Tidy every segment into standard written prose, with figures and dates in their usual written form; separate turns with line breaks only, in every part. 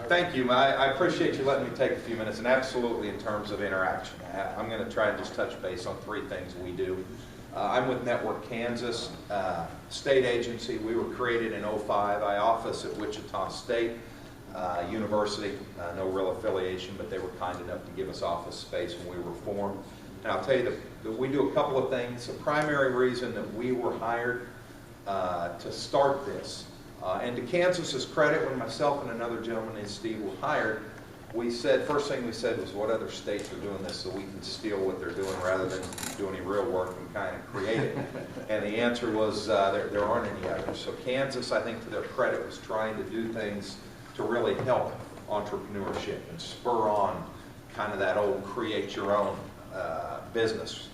Thank you. I appreciate you letting me take a few minutes, and absolutely in terms of interaction. I'm going to try and just touch base on three things we do. I'm with Network Kansas, state agency. We were created in '05. I office at Wichita State University. No real affiliation, but they were kind enough to give us office space when we were formed. And I'll tell you that we do a couple of things. The primary reason that we were hired to start this, and to Kansas's credit, when myself and another gentleman named Steve were hired, we said, first thing we said was, what other states are doing this so we can steal what they're doing rather than do any real work and kind of create it? And the answer was there aren't any others. So Kansas, I think to their credit, was trying to do things to really help entrepreneurship and spur on kind of that old create your own business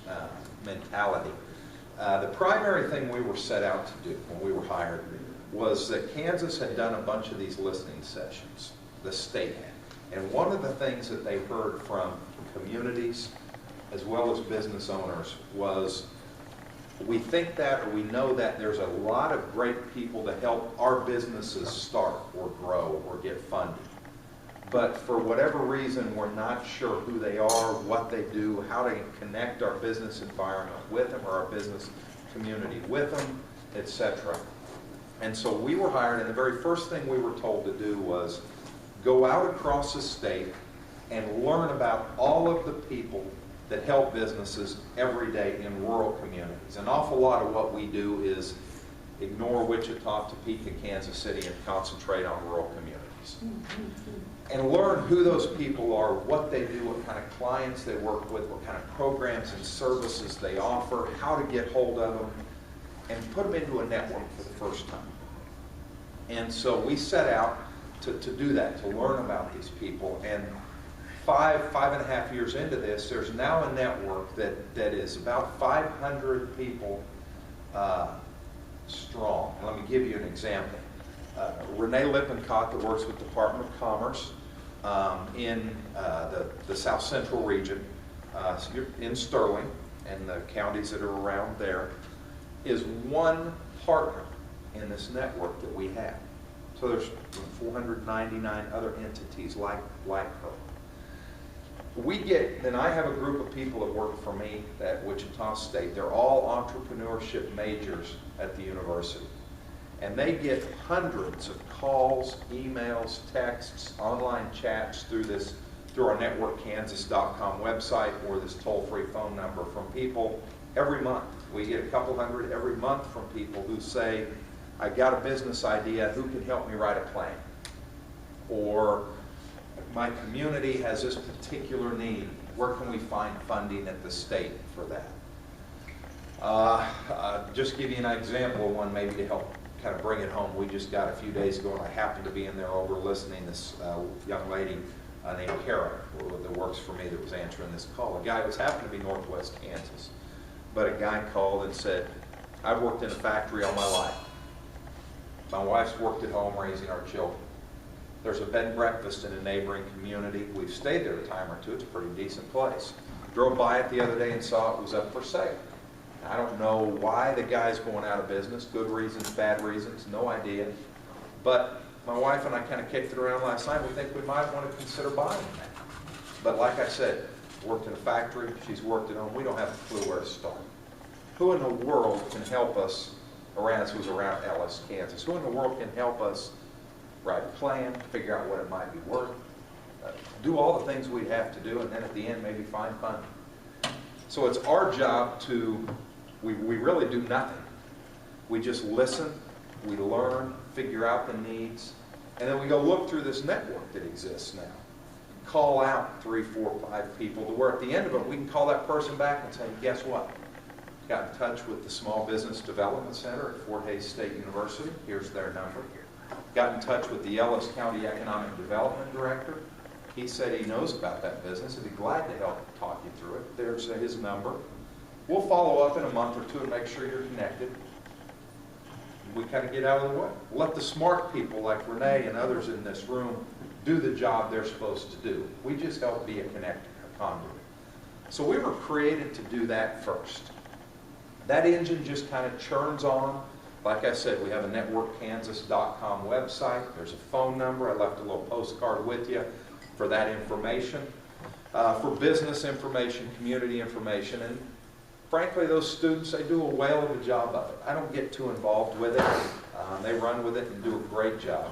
mentality. The primary thing we were set out to do when we were hired was that Kansas had done a bunch of these listening sessions, the state had. And one of the things that they heard from communities as well as business owners was, we think that, or we know that there's a lot of great people to help our businesses start or grow or get funded. But for whatever reason, we're not sure who they are, what they do, how to connect our business environment with them or our business community with them, etc. And so we were hired, and the very first thing we were told to do was go out across the state and learn about all of the people that help businesses every day in rural communities. An awful lot of what we do is ignore Wichita, Topeka, Kansas City, and concentrate on rural communities. And learn who those people are, what they do, what kind of clients they work with, what kind of programs and services they offer, how to get hold of them, and put them into a network for the first time. And so we set out to do that, to learn about these people. And five and a half years into this, there's now a network that is about 500 people strong. And let me give you an example. Renee Lippincott, that works with the Department of Commerce in the South Central region, in Sterling and the counties that are around there, is one partner in this network that we have. So there's 499 other entities like her. Then I have a group of people that work for me at Wichita State. They're all entrepreneurship majors at the university. And they get hundreds of calls, emails, texts, online chats through our networkkansas.com website or this toll-free phone number from people every month. We get a couple hundred every month from people who say, I got a business idea, who can help me write a plan? Or my community has this particular need, where can we find funding at the state for that? Just give you an example of one maybe to help kind of bring it home. We just got a few days ago, and I happened to be in there over listening this young lady named Kara that works for me that was answering this call. A guy was happened to be Northwest Kansas, but a guy called and said, I've worked in a factory all my life. My wife's worked at home raising our children. There's a bed and breakfast in a neighboring community. We've stayed there a time or two. It's a pretty decent place. Drove by it the other day and saw it was up for sale. I don't know why the guy's going out of business. Good reasons, bad reasons, no idea. But my wife and I kind of kicked it around last night. We think we might want to consider buying that. But like I said, worked in a factory. She's worked at home. We don't have a clue where to start. Who in the world can help us? This was around Ellis, Kansas. Who in the world can help us write a plan, figure out what it might be worth, do all the things we have to do, and then at the end maybe find funding. So it's our job we really do nothing. We just listen, we learn, figure out the needs, and then we go look through this network that exists now. Call out 3, 4, 5 people to where at the end of it we can call that person back and say, guess what? Got in touch with the Small Business Development Center at Fort Hays State University. Here's their number. Got in touch with the Ellis County Economic Development Director. He said he knows about that business. He'd be glad to help talk you through it. There's his number. We'll follow up in a month or two and make sure you're connected. We kind of get out of the way. Let the smart people like Renee and others in this room do the job they're supposed to do. We just help be a connector, a conduit. So we were created to do that first. That engine just kind of churns on. Like I said, we have a networkkansas.com website. There's a phone number. I left a little postcard with you for that information. For business information, community information, and frankly, those students, they do a whale of a job of it. I don't get too involved with it. They run with it and do a great job.